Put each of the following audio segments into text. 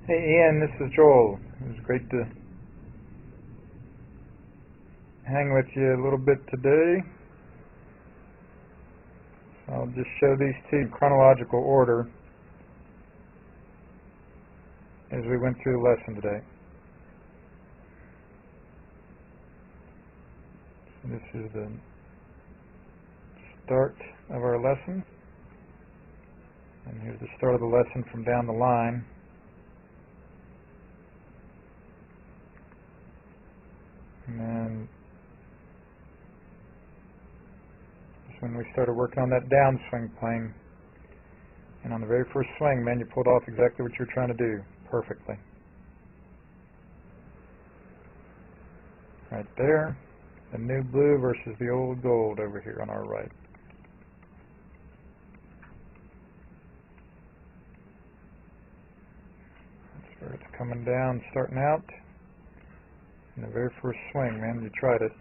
Hey Ian, this is Joel. It was great to hang with you a little bit today. I'll just show these two in chronological order as we went through the lesson today. So this is the start of our lesson, and here's the start of the lesson from down the line. And then that's when we started working on that downswing plane. And on the very first swing, man, you pulled off exactly what you were trying to do perfectly. Right there, the new blue versus the old gold over here on our right. That's where it's coming down, starting out. In the very first swing, man, you tried it.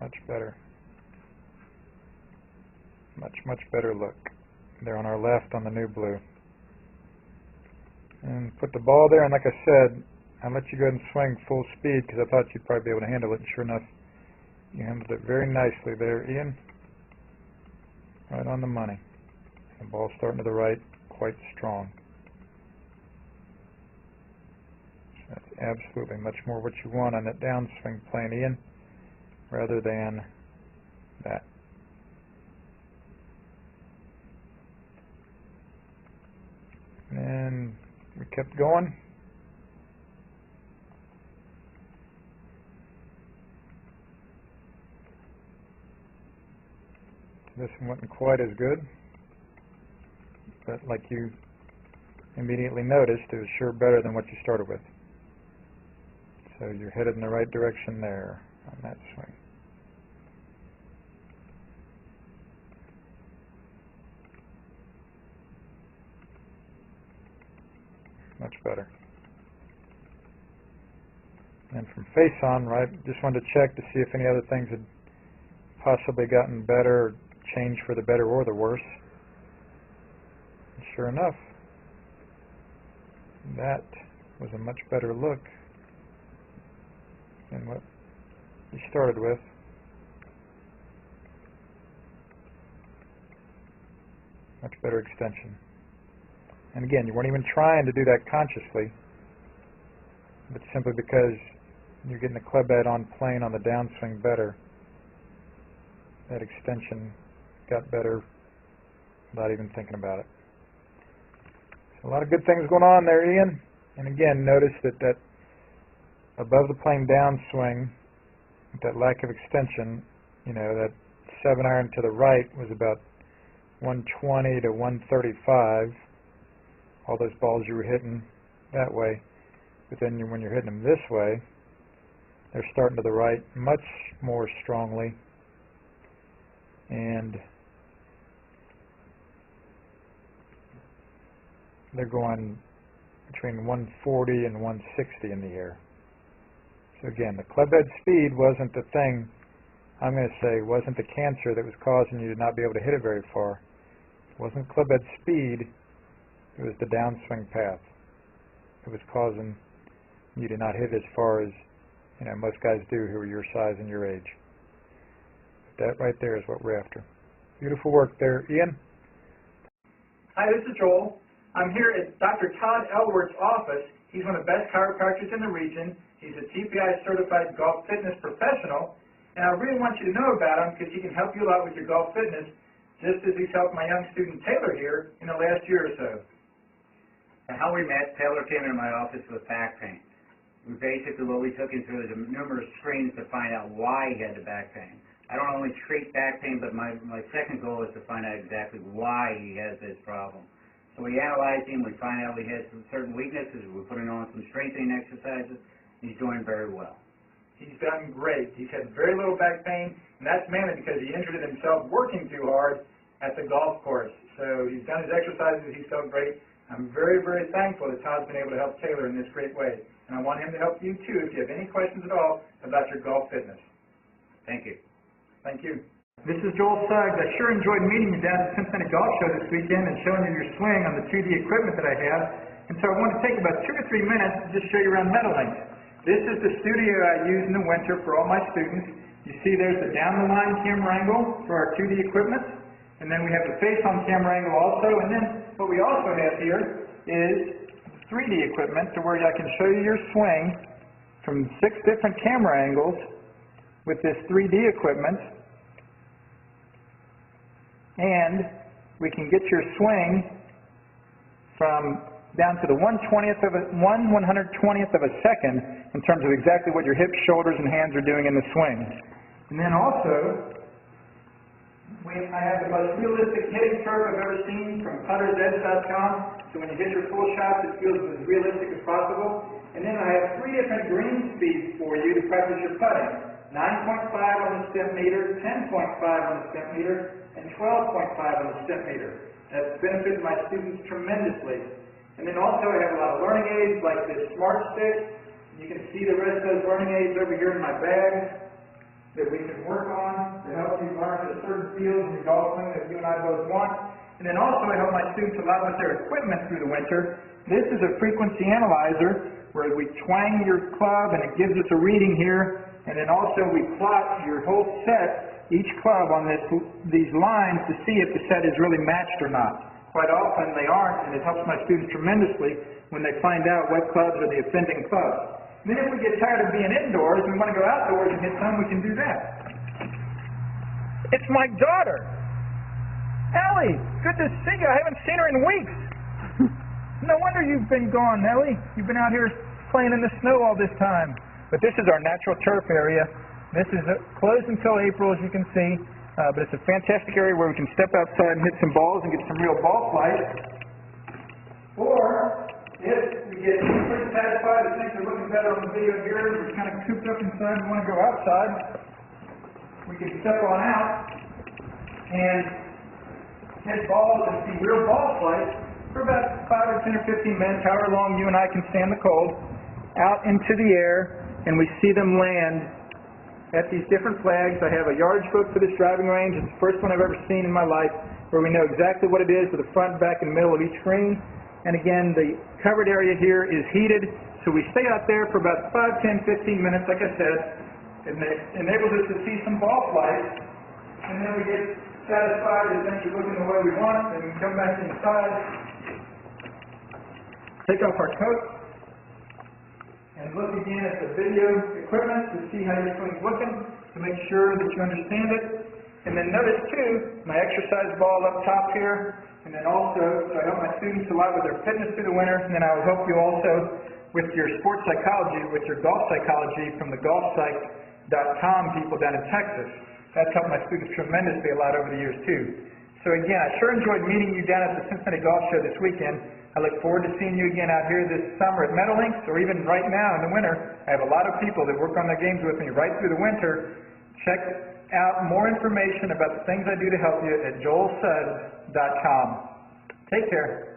Much better. Much better look. There on our left on the new blue. And put the ball there, and like I said, I let you go ahead and swing full speed because I thought you'd probably be able to handle it, and sure enough, you handled it very nicely there, Ian. Right on the money. The ball starting to the right, quite strong. That's absolutely much more what you want on that downswing plane, Ian, rather than that. And we kept going. This one wasn't quite as good, but like you immediately noticed, it was sure better than what you started with. So you're headed in the right direction there on that swing. Much better. And from face on, right, just wanted to check to see if any other things had possibly gotten better or changed for the better or the worse. And sure enough, that was a much better look than what you started with. Much better extension. And again, you weren't even trying to do that consciously, but simply because you're getting the club head on plane on the downswing better, that extension got better without even thinking about it. So a lot of good things going on there, Ian. And again, notice that above the plane downswing, that lack of extension, you know, that 7-iron to the right was about 120 to 135. All those balls you were hitting that way. But then when you're hitting them this way, they're starting to the right much more strongly. And they're going between 140 and 160 in the air. So again, the club head speed wasn't the thing, I'm going to say, wasn't the cancer that was causing you to not be able to hit it very far. It wasn't club head speed, it was the downswing path. It was causing you to not hit as far as, you know, most guys do who are your size and your age. But that right there is what we're after. Beautiful work there, Ian. Hi, this is Joel. I'm here at Dr. Todd Albert's office. He's one of the best chiropractors in the region. He's a TPI certified golf fitness professional, and I really want you to know about him because he can help you a lot with your golf fitness, just as he's helped my young student Taylor here in the last year or so. How we met, Taylor came into my office with back pain. Basically what we took him through is numerous screens to find out why he had the back pain. I don't only treat back pain, but my second goal is to find out exactly why he has this problem. So we analyzed him, we find out he has some certain weaknesses, we're putting on some strengthening exercises. He's doing very well. He's done great. He's had very little back pain, and that's mainly because he injured himself working too hard at the golf course. So he's done his exercises, he's felt great. I'm very, very thankful that Todd's been able to help Taylor in this great way. And I want him to help you too if you have any questions at all about your golf fitness. Thank you. Thank you. This is Joel Suggs. I sure enjoyed meeting you down at the Cincinnati Golf Show this weekend and showing you your swing on the 2D equipment that I have. And so I want to take about 2 or 3 minutes to just show you around Meadowlinks. This is the studio I use in the winter for all my students. You see there's the down-the-line camera angle for our 2D equipment. And then we have the face-on camera angle also. And then what we also have here is 3D equipment to where I can show you your swing from 6 different camera angles with this 3D equipment. And we can get your swing from down to the 1/120th of a second in terms of exactly what your hips, shoulders, and hands are doing in the swing. And then also, I have the most realistic hitting curve I've ever seen from puttersedge.com. So when you hit your full shot, it feels as realistic as possible. And then I have 3 different green speeds for you to practice your putting. 9.5 on the stem meter, 10.5 on the stem meter, and 12.5 on the stem meter. That's benefited my students tremendously. And then also I have a lot of learning aids like this Smart Stick. You can see the rest of those learning aids over here in my bag that we can work on to help you learn the certain fields in your golf swing that you and I both want. And then also I help my students a lot with their equipment through the winter. This is a frequency analyzer where we twang your club and it gives us a reading here. And then also we plot your whole set, each club on these lines to see if the set is really matched or not. Quite often they aren't, and it helps my students tremendously when they find out what clubs are the offending clubs. And then if we get tired of being indoors and we want to go outdoors and hit some, we can do that. It's my daughter. Ellie, good to see you. I haven't seen her in weeks. No wonder you've been gone, Ellie. You've been out here playing in the snow all this time. But this is our natural turf area. This is closed until April, as you can see. But it's a fantastic area where we can step outside and hit some balls and get some real ball flight. Or, if we get pretty satisfied and things are looking better on the video here, we're kind of cooped up inside and want to go outside, we can step on out and hit balls and see real ball flight for about 5 or 10 or 15 minutes, however long you and I can stand the cold, out into the air, and we see them land at these different flags. I have a yardage book for this driving range. It's the first one I've ever seen in my life where we know exactly what it is with the front, back, and middle of each green. And again, the covered area here is heated, so we stay out there for about 5, 10, 15 minutes, like I said. It enables us to see some ball flight, and then we get satisfied that things are looking the way we want, and we come back inside, take off our coat, and look again at the video equipment to see how your swing's looking, to make sure that you understand it. And then notice too, my exercise ball up top here, and then also, so I help my students a lot with their fitness through the winter, and then I will help you also with your sports psychology, with your golf psychology from the golfpsych.com people down in Texas. That's helped my students tremendously a lot over the years too. So again, I sure enjoyed meeting you down at the Cincinnati Golf Show this weekend. I look forward to seeing you again out here this summer at Meadowlinks, or even right now in the winter. I have a lot of people that work on their games with me right through the winter. Check out more information about the things I do to help you at joelsuggs.com. Take care.